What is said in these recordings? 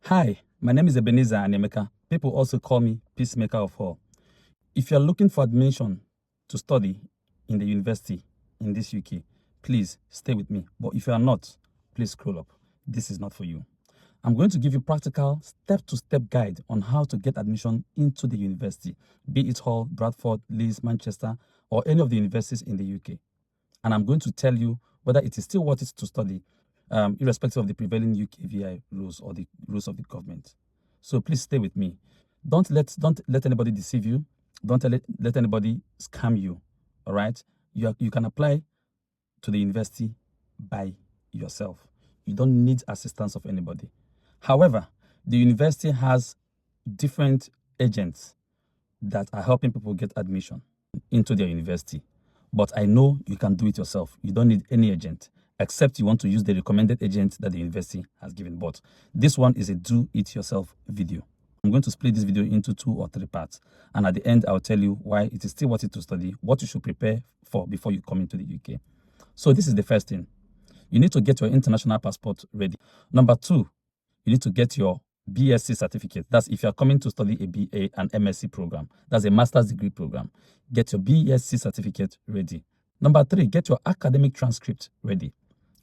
Hi, my name is Ebenezer Anemeka. People also call me Peacemaker of All. If you're looking for admission to study in the university in this UK, please stay with me. But if you are not, please scroll up. This is not for you. I'm going to give you practical step-to-step guide on how to get admission into the university, be it Hull, Bradford, Leeds, Manchester, or any of the universities in the UK. And I'm going to tell you whether it is still worth it to study, irrespective of the prevailing UKVI rules or the rules of the government. So please stay with me. Don't let anybody deceive you. Don't let anybody scam you. All right? You can apply to the university by yourself. You don't need assistance of anybody. However, the university has different agents that are helping people get admission into their university. But I know you can do it yourself. You don't need any agent, except you want to use the recommended agent that the university has given. But this one is a do-it-yourself video. I'm going to split this video into 2 or 3 parts. And at the end, I'll tell you why it is still worth it to study, what you should prepare for before you come into the UK. So this is the first thing. You need to get your international passport ready. Number 2, you need to get your BSc certificate. That's if you're coming to study a BA and MSc program. That's a master's degree program. Get your BSc certificate ready. Number 3, get your academic transcript ready.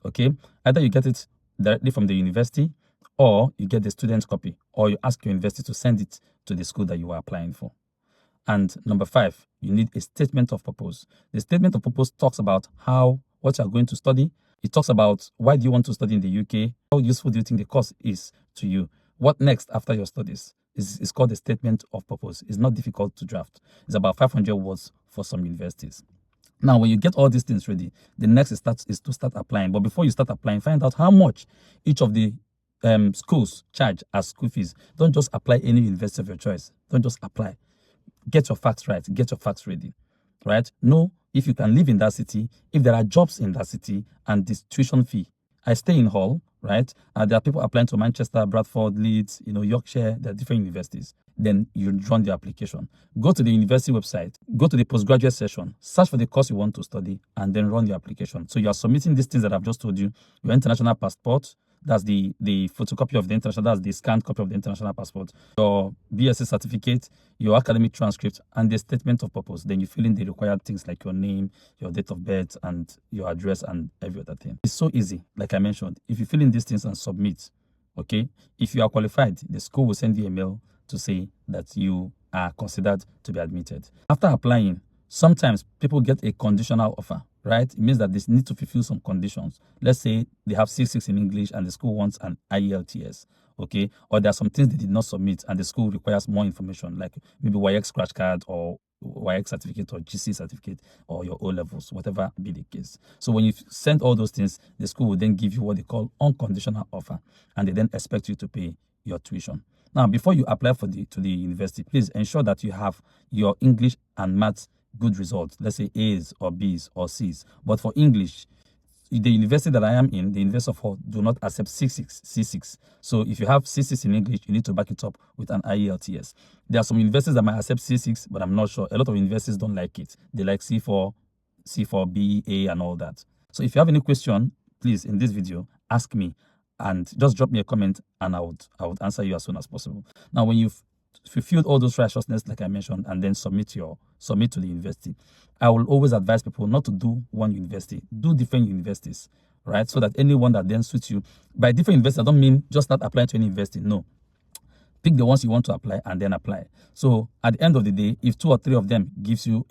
Okay? Either you get it directly from the university, or you get the student copy, or you ask your university to send it to the school that you are applying for. And number 5, you need a statement of purpose. The statement of purpose talks about what you are going to study. It talks about why do you want to study in the UK? How useful do you think the course is to you? What next after your studies? It's called a statement of purpose. It's not difficult to draft. It's about 500 words for some universities. Now, when you get all these things ready, the next is to start applying. But before you start applying, find out how much each of the schools charge as school fees. Don't just apply any university of your choice. Don't just apply. Get your facts right. Get your facts ready. Right? Know if you can live in that city, if there are jobs in that city, and this tuition fee. I stay in Hull, right? There are people applying to Manchester, Bradford, Leeds, Yorkshire. There are different universities. Then you run the application. Go to the university website, go to the postgraduate session, search for the course you want to study, and then run the application. So you are submitting these things that I've just told you: your international passport, that's the photocopy of the international, that's the scanned copy of the international passport, your BSc certificate, your academic transcript, and the statement of purpose. Then you fill in the required things like your name, your date of birth, and your address, and every other thing. It's so easy, like I mentioned. If you fill in these things and submit, okay, if you are qualified, the school will send you a mail to say that you are considered to be admitted. After applying, sometimes people get a conditional offer, right? It means that they need to fulfill some conditions. Let's say they have C6 in English and the school wants an IELTS, okay? Or there are some things they did not submit and the school requires more information, like maybe WAEC scratch card or WAEC certificate or GC certificate or your O-levels, whatever be the case. So when you send all those things, the school will then give you what they call unconditional offer, and they then expect you to pay your tuition. Now, before you apply to the university, please ensure that you have your English and maths good results. Let's say A's or B's or C's. But for English, the university that I am in, the University of Hull, do not accept C6. So if you have C6 in English, you need to back it up with an IELTS. There are some universities that might accept C6, but I'm not sure. A lot of universities don't like it. They like C4, B, A, and all that. So if you have any question, please, in this video, ask me and just drop me a comment, and I would answer you as soon as possible. Now, when you've fulfilled all those righteousness, like I mentioned, and then submit to the university, I will always advise people not to do one university. Do different universities, right? So that anyone that then suits you. By different universities, I don't mean just not applying to any university. No. Pick the ones you want to apply and then apply. So at the end of the day, if 2 or 3 of them gives you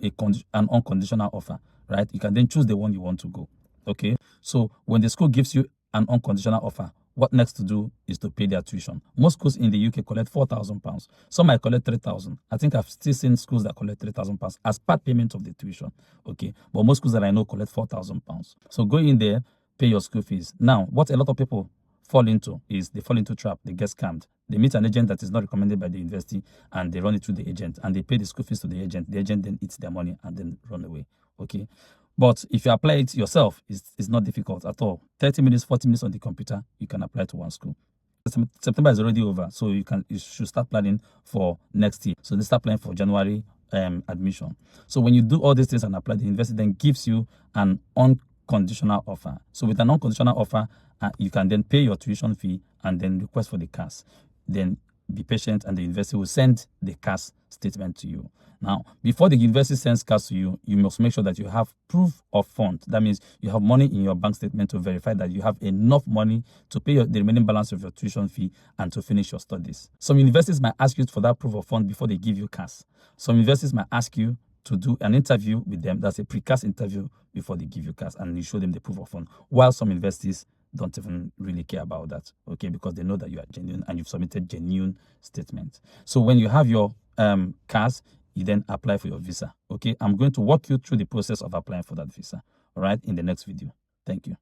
an unconditional offer, right, you can then choose the one you want to go. Okay? So when the school gives you an unconditional offer, what next to do is to pay their tuition. Most schools in the UK collect £4,000. Some might collect £3,000. I think I've still seen schools that collect £3,000 as part payment of the tuition. Okay, but most schools that I know collect £4,000. So go in there, pay your school fees. Now, what a lot of people fall into is they fall into trap. They get scammed. They meet an agent that is not recommended by the university, and they run it through the agent, and they pay the school fees to the agent. The agent then eats their money and then run away. Okay. But if you apply it yourself, it's not difficult at all. 30 minutes, 40 minutes on the computer, you can apply to one school. September is already over, so you should start planning for next year. So they start planning for January admission. So when you do all these things and apply, the university then gives you an unconditional offer. So with an unconditional offer, you can then pay your tuition fee and then request for the CAS. then be patient and the university will send the CAS statement to you. Now, before the university sends CAS to you, you must make sure that you have proof of fund. That means you have money in your bank statement to verify that you have enough money to pay the remaining balance of your tuition fee and to finish your studies. Some universities might ask you for that proof of fund before they give you CAS. Some universities might ask you to do an interview with them. That's a pre-CAS interview before they give you CAS, and you show them the proof of fund. While some universities don't even really care about that, okay, because they know that you are genuine and you've submitted genuine statement. So when you have your CAS, you then apply for your visa. Okay, I'm going to walk you through the process of applying for that visa, all right, in the next video. Thank you.